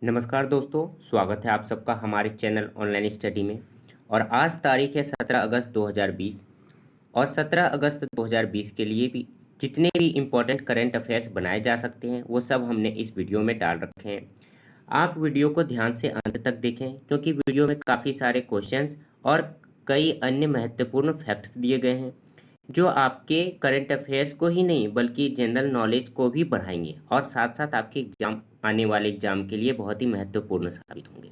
नमस्कार दोस्तों, स्वागत है आप सबका हमारे चैनल ऑनलाइन स्टडी में। और आज तारीख है 17 अगस्त 2020 और 17 अगस्त 2020 के लिए भी जितने भी इम्पोर्टेंट करंट अफेयर्स बनाए जा सकते हैं वो सब हमने इस वीडियो में डाल रखे हैं। आप वीडियो को ध्यान से अंत तक देखें क्योंकि वीडियो में काफ़ी सारे क्वेश्चंस और कई अन्य महत्वपूर्ण फैक्ट्स दिए गए हैं जो आपके करंट अफेयर्स को ही नहीं बल्कि जनरल नॉलेज को भी बढ़ाएंगे और साथ साथ आपके एग्जाम आने वाले एग्जाम के लिए बहुत ही महत्वपूर्ण साबित होंगे।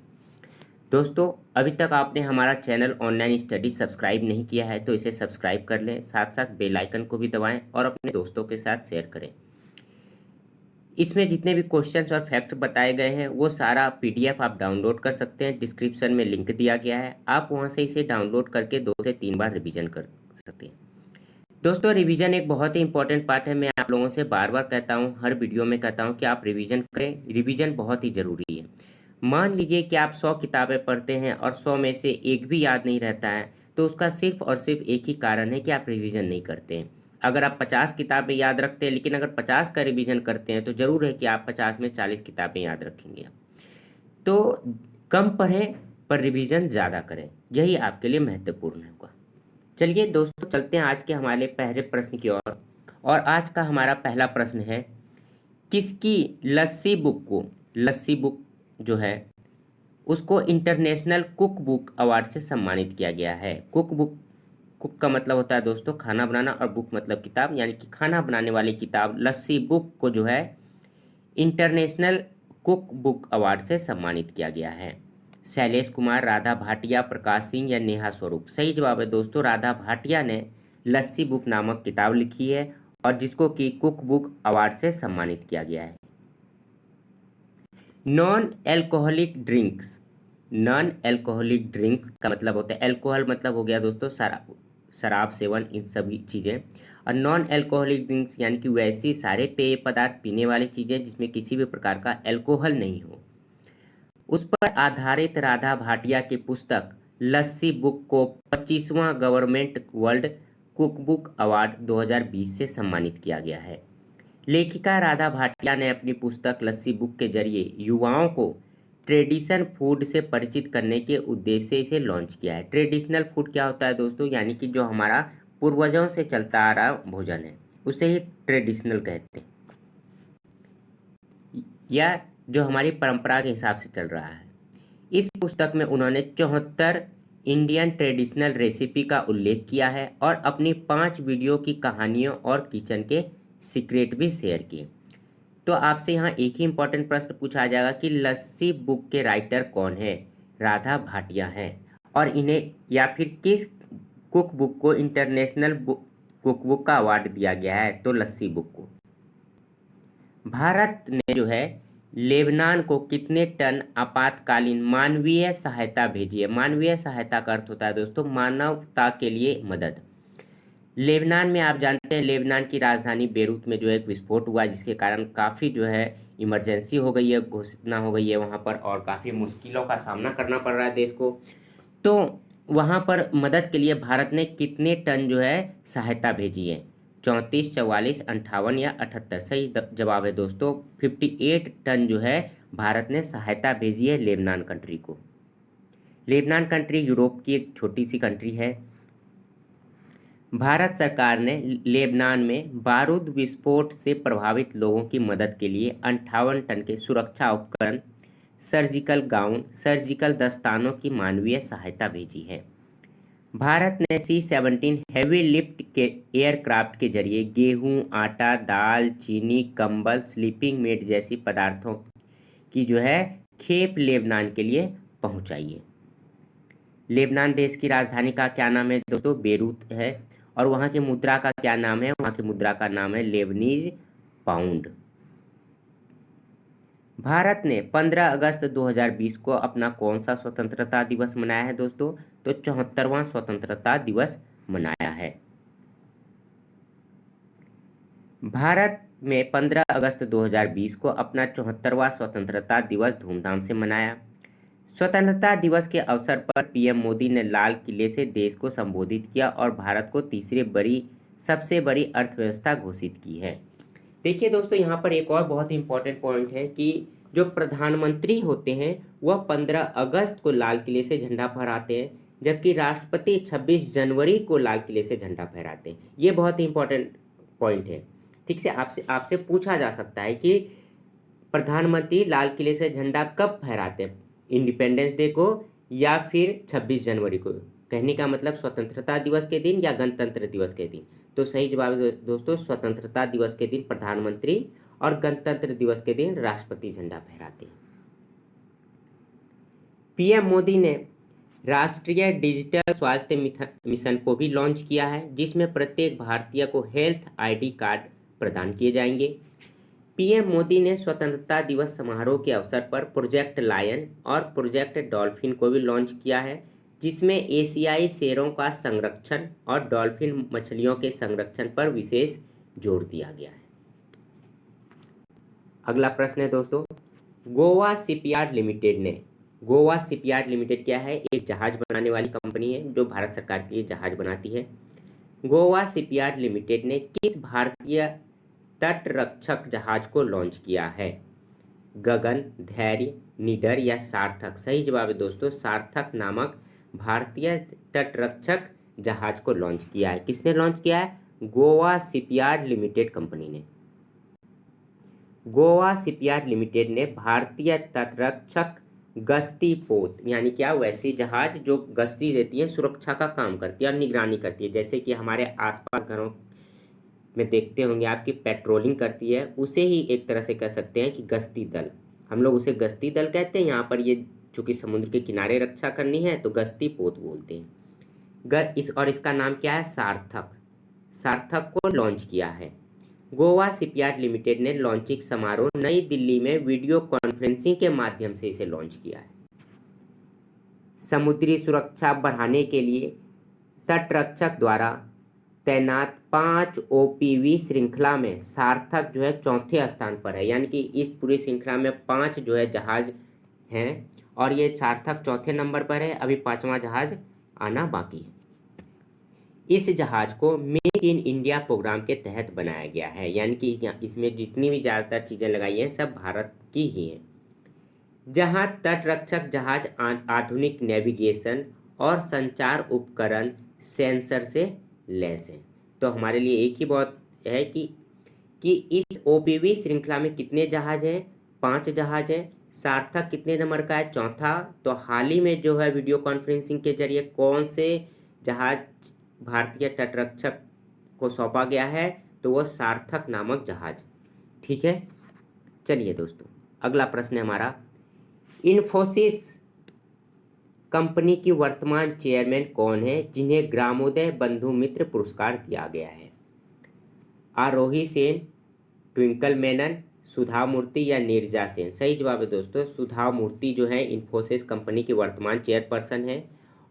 दोस्तों, अभी तक आपने हमारा चैनल ऑनलाइन स्टडी सब्सक्राइब नहीं किया है तो इसे सब्सक्राइब कर लें, साथ साथ बेल आइकन को भी दबाएं और अपने दोस्तों के साथ शेयर करें। इसमें जितने भी क्वेश्चंस और फैक्ट बताए गए हैं वो सारा पीडीएफ आप डाउनलोड कर सकते हैं। डिस्क्रिप्शन में लिंक दिया गया है, आप वहां से इसे डाउनलोड करके 2 से 3 बार रिवीजन कर सकते हैं। दोस्तों, रिवीजन एक बहुत ही इंपॉर्टेंट पार्ट है। मैं आप लोगों से बार बार कहता हूँ, हर वीडियो में कहता हूँ कि आप रिवीजन करें। रिवीजन बहुत ही ज़रूरी है। मान लीजिए कि आप 100 किताबें पढ़ते हैं और 100 में से एक भी याद नहीं रहता है तो उसका सिर्फ और सिर्फ एक ही कारण है कि आप रिवीजन नहीं करते हैं। अगर आप 50 किताबें याद रखते हैं लेकिन अगर 50 का रिवीजन करते हैं तो ज़रूर है कि आप 50 में 40 किताबें याद रखेंगे। तो कम पढ़ें पर रिवीजन ज़्यादा करें, यही आपके लिए महत्वपूर्ण होगा। चलिए दोस्तों, चलते हैं आज के हमारे पहले प्रश्न की ओर। और आज का हमारा पहला प्रश्न है, किसकी लस्सी बुक जो है उसको इंटरनेशनल कुक बुक अवार्ड से सम्मानित किया गया है। कुक का मतलब होता है दोस्तों खाना बनाना और बुक मतलब किताब, यानी कि खाना बनाने वाली किताब लस्सी बुक को जो है इंटरनेशनल कुक बुक अवार्ड से सम्मानित किया गया है। शैलेश कुमार, राधा भाटिया, प्रकाश सिंह या नेहा स्वरूप? सही जवाब है दोस्तों, राधा भाटिया ने लस्सी बुक नामक किताब लिखी है और जिसको कि कुक बुक अवार्ड से सम्मानित किया गया है। नॉन एल्कोहलिक ड्रिंक्स का मतलब होता है, एल्कोहल मतलब हो गया दोस्तों शराब सेवन, इन सभी चीज़ें। और नॉन एल्कोहलिक ड्रिंक्स यानी कि वैसी सारे पेय पदार्थ पीने वाली चीज़ें जिसमें किसी भी प्रकार का एल्कोहल नहीं हो, उस पर आधारित राधा भाटिया की पुस्तक लस्सी बुक को 25वां गवर्नमेंट वर्ल्ड कुकबुक अवार्ड 2020 से सम्मानित किया गया है। लेखिका राधा भाटिया ने अपनी पुस्तक लस्सी बुक के जरिए युवाओं को ट्रेडिशन फूड से परिचित करने के उद्देश्य से इसे लॉन्च किया है। ट्रेडिशनल फूड क्या होता है दोस्तों? यानी कि जो हमारा पूर्वजों से चलता आ रहा भोजन है उसे ही ट्रेडिशनल कहते हैं, या जो हमारी परंपरा के हिसाब से चल रहा है। इस पुस्तक में उन्होंने 74 इंडियन ट्रेडिशनल रेसिपी का उल्लेख किया है और अपनी 5 वीडियो की कहानियों और किचन के सीक्रेट भी शेयर किए। तो आपसे यहाँ एक ही इम्पोर्टेंट प्रश्न पूछा जाएगा कि लस्सी बुक के राइटर कौन है? राधा भाटिया हैं। और इन्हें या फिर किस कुक बुक को इंटरनेशनल कुक बुक का अवार्ड दिया गया है? तो लस्सी बुक को। भारत ने जो है लेबनान को कितने टन आपातकालीन मानवीय सहायता भेजी है? मानवीय सहायता का अर्थ होता है दोस्तों मानवता के लिए मदद। लेबनान में आप जानते हैं लेबनान की राजधानी बेरूत में जो एक विस्फोट हुआ जिसके कारण काफ़ी जो है इमरजेंसी हो गई है, घोषणा हो गई है वहाँ पर और काफ़ी मुश्किलों का सामना करना पड़ रहा है देश को। तो वहाँ पर मदद के लिए भारत ने कितने टन जो है सहायता भेजी है? 34, 44, 58 या 78? सही जवाब है दोस्तों 58 टन जो है भारत ने सहायता भेजी है लेबनान कंट्री को। लेबनान कंट्री यूरोप की एक छोटी सी कंट्री है। भारत सरकार ने लेबनान में बारूद विस्फोट से प्रभावित लोगों की मदद के लिए 58 टन के सुरक्षा उपकरण, सर्जिकल गाउन, सर्जिकल दस्तानों की मानवीय सहायता भेजी है। भारत ने C-17 हैवी लिफ्ट के एयरक्राफ्ट के जरिए गेहूं, आटा, दाल, चीनी, कंबल, स्लीपिंग मेट जैसी पदार्थों की जो है खेप लेबनान के लिए पहुंचाई है। लेबनान देश की राजधानी का क्या नाम है दोस्तों? बेरूत है। और वहाँ की मुद्रा का क्या नाम है? वहाँ की मुद्रा का नाम है लेबनीज पाउंड। भारत ने 15 अगस्त 2020 को अपना कौन सा स्वतंत्रता दिवस मनाया है दोस्तों? तो 74वां स्वतंत्रता दिवस मनाया है। भारत में 15 अगस्त 2020 को अपना 74वां स्वतंत्रता दिवस धूमधाम से मनाया। स्वतंत्रता दिवस के अवसर पर पीएम मोदी ने लाल किले से देश को संबोधित किया और भारत को सबसे बड़ी अर्थव्यवस्था घोषित की है। देखिए दोस्तों, यहाँ पर एक और बहुत इंपॉर्टेंट पॉइंट है कि जो प्रधानमंत्री होते हैं वह 15 अगस्त को लाल किले से झंडा फहराते हैं, जबकि राष्ट्रपति 26 जनवरी को लाल किले से झंडा फहराते हैं। ये बहुत ही इंपॉर्टेंट पॉइंट है। ठीक से आपसे आपसे पूछा जा सकता है कि प्रधानमंत्री लाल किले से झंडा कब फहराते हैं, इंडिपेंडेंस डे को या फिर 26 जनवरी को। कहने का मतलब स्वतंत्रता दिवस के दिन या गणतंत्र दिवस के दिन। तो सही जवाब है दोस्तों, स्वतंत्रता दिवस के दिन प्रधानमंत्री और गणतंत्र दिवस के दिन राष्ट्रपति झंडा फहराते हैं। पीएम मोदी ने राष्ट्रीय डिजिटल स्वास्थ्य मिशन को भी लॉन्च किया है, जिसमें प्रत्येक भारतीय को हेल्थ आईडी कार्ड प्रदान किए जाएंगे। पीएम मोदी ने स्वतंत्रता दिवस समारोह के अवसर पर प्रोजेक्ट लायन और प्रोजेक्ट डॉल्फिन को भी लॉन्च किया है, जिसमें एशियाई शेरों का संरक्षण और डॉल्फिन मछलियों के संरक्षण पर विशेष जोर दिया गया है। अगला प्रश्न है दोस्तों, गोवा शिपयार्ड लिमिटेड क्या है? एक जहाज बनाने वाली कंपनी है जो भारत सरकार के लिए जहाज बनाती है। गोवा शिपयार्ड लिमिटेड ने किस भारतीय तटरक्षक जहाज को लॉन्च किया है? गगन, धैर्य, निडर या सार्थक? सही जवाब है दोस्तों, सार्थक नामक भारतीय तटरक्षक जहाज को लॉन्च किया है। किसने लॉन्च किया है? गोवा शिपयार्ड लिमिटेड कंपनी ने। गोवा शिपयार्ड लिमिटेड ने भारतीय तटरक्षक गश्ती पोत, यानी क्या, वैसी जहाज जो गश्ती देती है, सुरक्षा का काम करती है और निगरानी करती है। जैसे कि हमारे आसपास घरों में देखते होंगे आपकी पेट्रोलिंग करती है, उसे ही एक तरह से कह सकते हैं कि गश्ती दल। हम लोग उसे गश्ती दल कहते हैं। यहाँ पर ये चूंकि समुद्र के किनारे रक्षा करनी है तो गश्ती पोत बोलते हैं। इसका नाम क्या है? सार्थक को लॉन्च किया है। गोवा शिपयार्ड लिमिटेड ने लॉन्चिंग समारोह नई दिल्ली में वीडियो कॉन्फ्रेंसिंग के माध्यम से इसे लॉन्च किया है। समुद्री सुरक्षा बढ़ाने के लिए तटरक्षक द्वारा तैनात 5 ओपीवी श्रृंखला में सार्थक जो है चौथे स्थान पर है, यानी कि इस पूरी श्रृंखला में 5 जो है जहाज हैं और ये सार्थक चौथे नंबर पर है। अभी 5वां जहाज आना बाकी है। इस जहाज को मेक इन इंडिया प्रोग्राम के तहत बनाया गया है, यानी कि इसमें जितनी भी ज़्यादातर चीज़ें लगाई हैं सब भारत की ही हैं। जहां तटरक्षक जहाज आधुनिक नेविगेशन और संचार उपकरण सेंसर से लैस है। तो हमारे लिए एक ही बात है कि इस ओपीवी श्रृंखला में कितने जहाज हैं? 5 जहाज हैं। सार्थक कितने नंबर का है? चौथा। तो हाल ही में जो है वीडियो कॉन्फ्रेंसिंग के जरिए कौन से जहाज भारतीय तटरक्षक को सौंपा गया है? तो वह सार्थक नामक जहाज। ठीक है, चलिए दोस्तों, अगला प्रश्न है हमारा, इन्फोसिस कंपनी की वर्तमान चेयरमैन कौन है जिन्हें ग्रामोदय बंधु मित्र पुरस्कार दिया गया है? आरोही सेन, ट्विंकल मेनन, सुधा मूर्ति या नीरजा सेन? सही जवाब है दोस्तों, सुधा मूर्ति जो है इन्फोसिस कंपनी की वर्तमान चेयरपर्सन है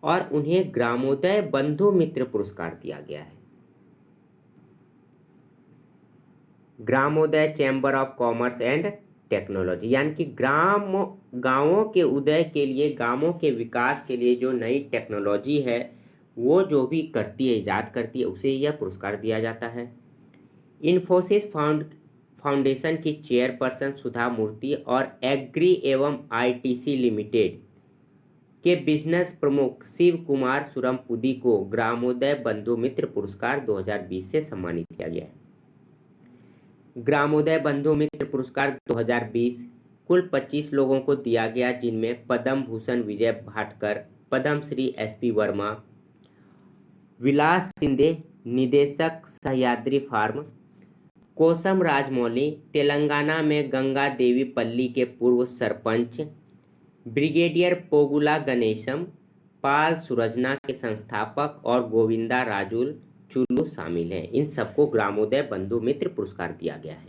और उन्हें ग्रामोदय बंधु मित्र पुरस्कार दिया गया है। Gramoday chamber of commerce and technology, यानी कि गांवों के उदय के लिए, गांवों के विकास के लिए जो नई टेक्नोलॉजी है वो जो भी करती है, ईजाद करती है, उसे यह पुरस्कार दिया जाता है। इन्फोसिस फाउंडेशन की चेयरपर्सन सुधा मूर्ति और एग्री एवं आईटीसी लिमिटेड के बिजनेस प्रमुख शिव कुमार सुरमपुदी को ग्रामोदय बंधु मित्र पुरस्कार 2020 से सम्मानित किया गया है। ग्रामोदय बंधु मित्र पुरस्कार 2020 कुल 25 लोगों को दिया गया, जिनमें पद्म भूषण विजय भाटकर, पद्म श्री एसपी वर्मा, विलास शिंदे निदेशक सह्याद्री फार्म, कोसम राजमौली तेलंगाना में गंगा देवी पल्ली के पूर्व सरपंच, ब्रिगेडियर पोगुला गणेशम, पाल सुरजना के संस्थापक और गोविंदा राजुल चुल्लू शामिल हैं। इन सबको ग्रामोदय बंधु मित्र पुरस्कार दिया गया है।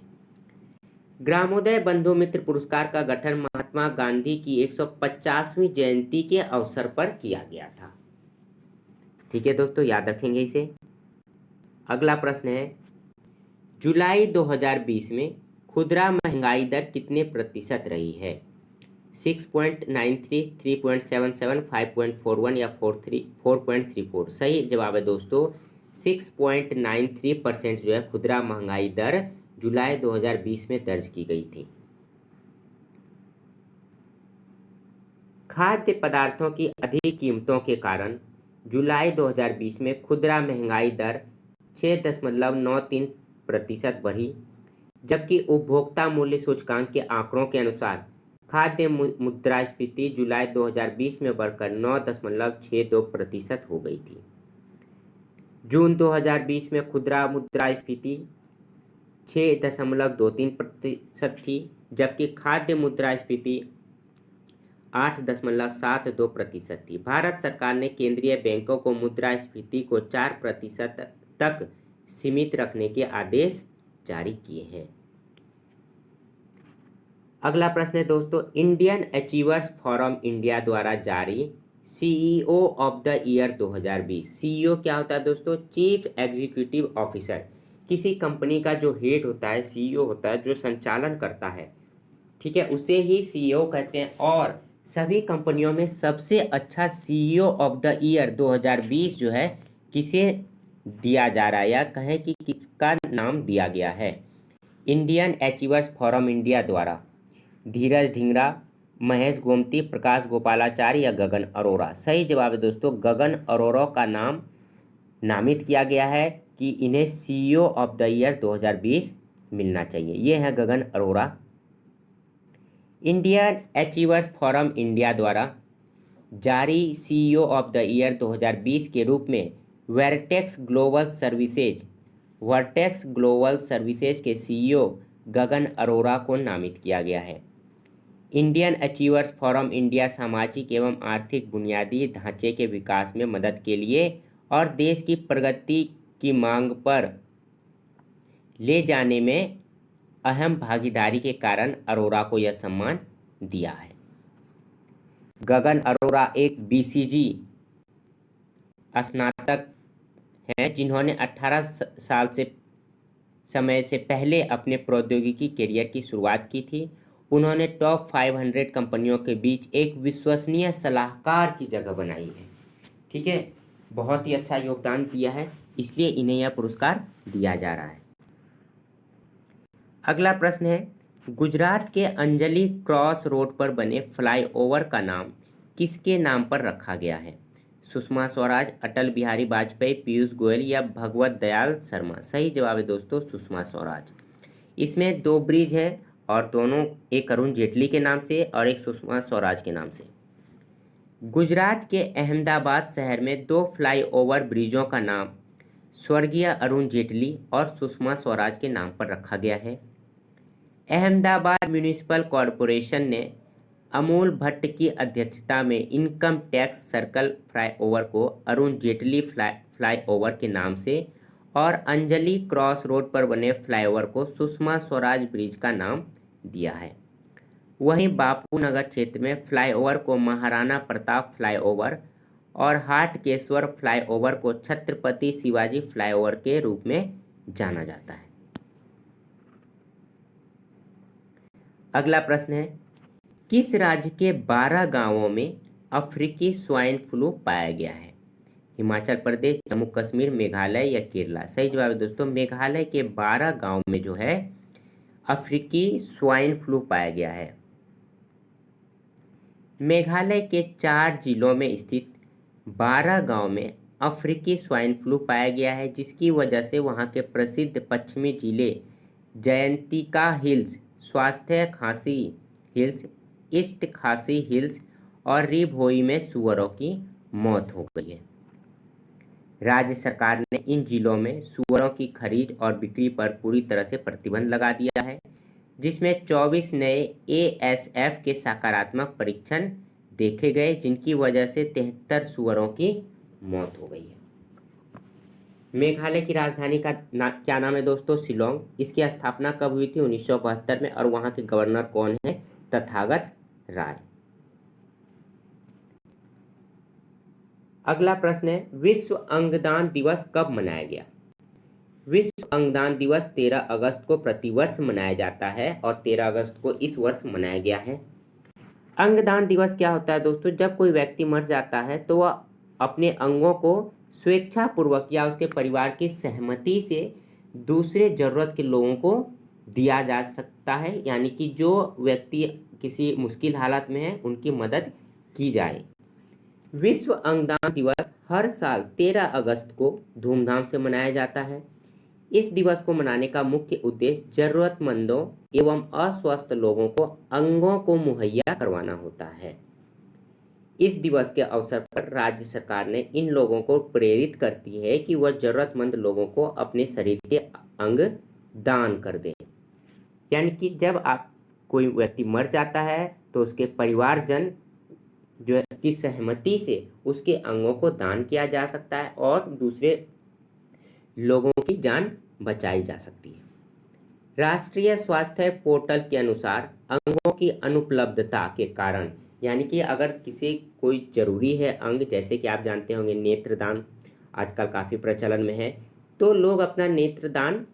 ग्रामोदय बंधु मित्र पुरस्कार का गठन महात्मा गांधी की 150वीं जयंती के अवसर पर किया गया था। ठीक है दोस्तों, याद रखेंगे इसे। अगला प्रश्न है, जुलाई 2020 में खुदरा महंगाई दर कितने प्रतिशत रही है? 6.93, 3.77, 5.41 या 4.34? सही जवाब है दोस्तों, 6.93% जो है खुदरा महंगाई दर जुलाई 2020 में दर्ज की गई थी। खाद्य पदार्थों की अधिक कीमतों के कारण जुलाई 2020 में खुदरा महंगाई दर 6.93% बढ़ी, जबकि उपभोक्ता मूल्य सूचकांक के आंकड़ों के अनुसार खाद्य मुद्रास्फीति जुलाई 2020 में बढ़कर 9.62% हो गई थी। जून 2020 में खुदरा मुद्रास्फीति 6.23% थी, जबकि खाद्य मुद्रास्फीति 8.72% थी। भारत सरकार ने केंद्रीय बैंकों को मुद्रास्फीति को 4% तक सीमित रखने के आदेश जारी किए हैं। अगला प्रश्न है दोस्तों, इंडियन अचीवर्स फोरम इंडिया द्वारा जारी CEO of the year 2020। CEO क्या होता है दोस्तों? Chief executive officer. किसी कंपनी का जो हेड होता है, सीईओ होता है, जो संचालन करता है, ठीक है, उसे ही सीईओ कहते हैं। और सभी कंपनियों में सबसे अच्छा सीईओ ऑफ द ईयर 2020 जो है किसे दिया जा रहा है, या कहें कि किसका नाम दिया गया है? इंडियन अचीवर्स फोरम इंडिया द्वारा धीरज ढींगरा, महेश गोमती, प्रकाश गोपालाचारी या गगन अरोरा। सही जवाब है दोस्तों, गगन अरोरा का नाम नामित किया गया है कि इन्हें सीईओ ऑफ द ईयर 2020 मिलना चाहिए। ये है Gagan Arora. Indian achievers forum India द्वारा जारी सीईओ ऑफ द ईयर 2020 के रूप में वर्टेक्स ग्लोबल सर्विसेज के सीईओ गगन अरोरा को नामित किया गया है। इंडियन अचीवर्स फोरम इंडिया सामाजिक एवं आर्थिक बुनियादी ढांचे के विकास में मदद के लिए और देश की प्रगति की मांग पर ले जाने में अहम भागीदारी के कारण अरोरा को यह सम्मान दिया है। गगन अरोरा एक बीसीजी स्नातक हैं जिन्होंने 18 साल से समय से पहले अपने प्रौद्योगिकी करियर की शुरुआत की थी। उन्होंने टॉप 500 कंपनियों के बीच एक विश्वसनीय सलाहकार की जगह बनाई है। ठीक है, बहुत ही अच्छा योगदान दिया है, इसलिए इन्हें यह पुरस्कार दिया जा रहा है। अगला प्रश्न है, गुजरात के अंजलि क्रॉस रोड पर बने फ्लाईओवर का नाम किसके नाम पर रखा गया है? सुषमा स्वराज, अटल बिहारी वाजपेयी, पीयूष गोयल या भगवत दयाल शर्मा। सही जवाब है दोस्तों सुषमा स्वराज। इसमें 2 ब्रिज हैं और दोनों, एक अरुण जेटली के नाम से और एक सुषमा स्वराज के नाम से। गुजरात के अहमदाबाद शहर में 2 फ्लाईओवर ब्रिजों का नाम स्वर्गीय अरुण जेटली और सुषमा स्वराज के नाम पर रखा गया है। अहमदाबाद म्यूनिसिपल कॉरपोरेशन ने अमूल भट्ट की अध्यक्षता में इनकम टैक्स सर्कल फ्लाईओवर को अरुण जेटली फ्लाईओवर के नाम से और अंजलि क्रॉस रोड पर बने फ्लाईओवर को सुषमा स्वराज ब्रिज का नाम दिया है। वहीं बापू नगर क्षेत्र में फ्लाईओवर को महाराणा प्रताप फ्लाईओवर और हाटकेश्वर फ्लाईओवर को छत्रपति शिवाजी फ्लाईओवर के रूप में जाना जाता है। अगला प्रश्न है, किस राज्य के 12 गांवों में अफ्रीकी स्वाइन फ्लू पाया गया है? हिमाचल प्रदेश, जम्मू कश्मीर, मेघालय या केरला। सही जवाब है दोस्तों मेघालय के 12 गांव में जो है अफ्रीकी स्वाइन फ्लू पाया गया है। मेघालय के 4 जिलों में स्थित 12 गांव में अफ्रीकी स्वाइन फ्लू पाया गया है, जिसकी वजह से वहां के प्रसिद्ध पश्चिमी जिले जयंतिका हिल्स, स्वास्थ्य खासी हिल्स, ईस्ट खासी हिल्स और रिभोई में सूअरों की मौत हो गई है। राज्य सरकार ने इन जिलों में सूअरों की खरीद और बिक्री पर पूरी तरह से प्रतिबंध लगा दिया है, जिसमें 24 नए ASF के सकारात्मक परीक्षण देखे गए, जिनकी वजह से 73 सूअरों की मौत हो गई है। मेघालय की राजधानी का क्या नाम है दोस्तों? शिलोंग। इसकी स्थापना कब हुई थी? 1972 में। और वहां के गवर्नर कौन है? तथागत राय। अगला प्रश्न है, विश्व अंगदान दिवस कब मनाया गया? विश्व अंगदान दिवस 13 अगस्त को प्रतिवर्ष मनाया जाता है और 13 अगस्त को इस वर्ष मनाया गया है। अंगदान दिवस क्या होता है दोस्तों? जब कोई व्यक्ति मर जाता है तो वह अपने अंगों को स्वेच्छापूर्वक या उसके परिवार की सहमति से दूसरे जरूरत के लोगों को दिया जा सकता है, यानी कि जो व्यक्ति किसी मुश्किल हालत में है उनकी मदद की जाए। विश्व अंगदान दिवस हर साल 13 अगस्त को धूमधाम से मनाया जाता है। इस दिवस को मनाने का मुख्य उद्देश्य जरूरतमंदों एवं अस्वस्थ लोगों को अंगों को मुहैया करवाना होता है। इस दिवस के अवसर पर राज्य सरकार ने इन लोगों को प्रेरित करती है कि वह जरूरतमंद लोगों को अपने शरीर के अंग दान कर दें। यानी कि जब आप कोई व्यक्ति मर जाता है तो उसके परिवारजन जो है की सहमति से उसके अंगों को दान किया जा सकता है और दूसरे लोगों की जान बचाई जा सकती है। राष्ट्रीय स्वास्थ्य पोर्टल के अनुसार अंगों की अनुपलब्धता के कारण, यानी कि अगर किसी कोई जरूरी है अंग, जैसे कि आप जानते होंगे नेत्रदान आजकल काफ़ी प्रचलन में है, तो लोग अपना नेत्रदान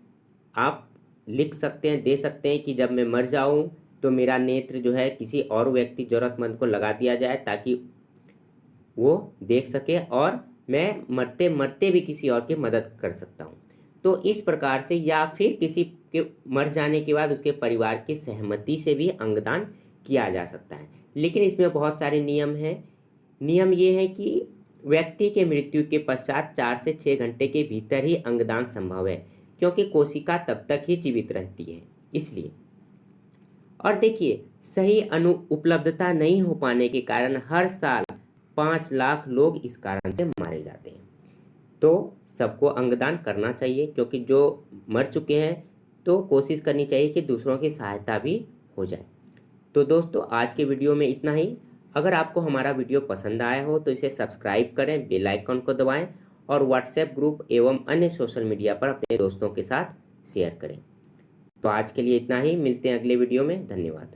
आप लिख सकते हैं, दे सकते हैं कि जब मैं मर जाऊं तो मेरा नेत्र जो है किसी और व्यक्ति जरूरतमंद को लगा दिया जाए ताकि वो देख सके और मैं मरते मरते भी किसी और की मदद कर सकता हूँ। तो इस प्रकार से, या फिर किसी के मर जाने के बाद उसके परिवार की सहमति से भी अंगदान किया जा सकता है। लेकिन इसमें बहुत सारे नियम हैं। नियम ये है कि व्यक्ति के मृत्यु के पश्चात 4 से 6 घंटे के भीतर ही अंगदान संभव है, क्योंकि कोशिका तब तक ही जीवित रहती है इसलिए। और देखिए, सही उपलब्धता नहीं हो पाने के कारण हर साल 5 लाख लोग इस कारण से मारे जाते हैं। तो सबको अंगदान करना चाहिए, क्योंकि जो मर चुके हैं तो कोशिश करनी चाहिए कि दूसरों की सहायता भी हो जाए। तो दोस्तों, आज के वीडियो में इतना ही। अगर आपको हमारा वीडियो पसंद आया हो तो इसे सब्सक्राइब करें, बेल आइकन को दबाएं और व्हाट्सएप ग्रुप एवं अन्य सोशल मीडिया पर अपने दोस्तों के साथ शेयर करें। तो आज के लिए इतना ही, मिलते हैं अगले वीडियो में। धन्यवाद।